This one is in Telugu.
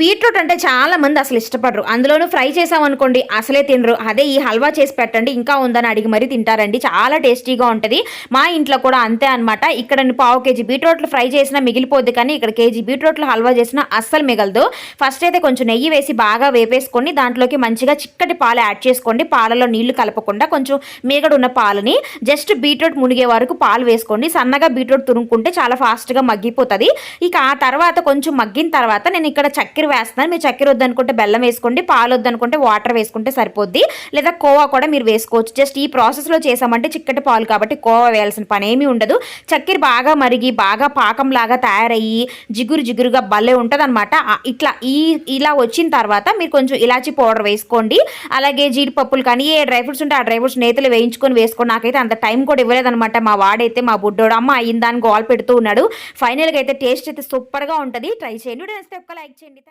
బీట్రూట్ అంటే చాలా మంది అసలు ఇష్టపడరు. అందులోనూ ఫ్రై చేసామనుకోండి అసలే తినరు. అదే ఈ హల్వా చేసి పెట్టండి ఇంకా ఉందని అడిగి మరీ తింటారండి. చాలా టేస్టీగా ఉంటది. మా ఇంట్లో కూడా అంతే అనమాట. ఇక్కడ నేను పావు కేజీ బీట్రూట్లు ఫ్రై చేసినా మిగిలిపోద్ది కానీ ఇక్కడ కేజీ బీట్రూట్లు హల్వా చేసినా అస్సలు మిగలదు. ఫస్ట్ అయితే కొంచెం నెయ్యి వేసి బాగా వేపేసుకొని దాంట్లోకి మంచిగా చిక్కటి పాలు యాడ్ చేసుకోండి. పాలలో నీళ్లు కలపకుండా కొంచెం మీగడున్న పాలని జస్ట్ బీట్రూట్ మునిగే వరకు పాలు వేసుకోండి. సన్నగా బీట్రూట్ తురుముకుంటే చాలా ఫాస్ట్‌గా మగ్గిపోతది. ఇక ఆ తర్వాత కొంచెం మగ్గిన తర్వాత నేను ఇక్కడ చక్కెర వేస్తున్నాను. మీరు చక్కెర వద్దనుకుంటే బెల్లం వేసుకోండి. పాలు వద్దనుకుంటే వాటర్ వేసుకుంటే సరిపోద్ది. లేదా కోవా కూడా మీరు వేసుకోవచ్చు. జస్ట్ ఈ ప్రాసెస్‌లో చేసామంటే చిక్కటి పాలు కాబట్టి కోవా వేయాల్సిన పనేమీ ఉండదు. చక్కెర బాగా మరిగి బాగా పాకంలాగా తయారయ్యి జిగురు జిగురుగా భలే ఉంటదనమాట. ఇలా వచ్చిన తర్వాత మీరు కొంచెం ఇలాచీ పౌడర్ వేసుకోండి. అలాగే జీడిపప్పులు కానీ ఏ డ్రై ఫ్రూట్స్ ఉంటే ఆ డ్రై ఫ్రూట్స్ నేతిలో వేయించుకొని వేసుకోండి. నాకైతే అంత టైం కూడా ఇవ్వలేదనమాట. మా వాడైతే మా బుడ్డోడు అమ్మ అయిందాన్ని గోల పెడుతూ ఉన్నాడు. ఫైనల్‌గా అయితే టేస్ట్ అయితే సూపర్‌గా ఉంటది. ట్రై చేయండి. వీడియో నచ్చితే ఒక్క లైక్ చేయండి.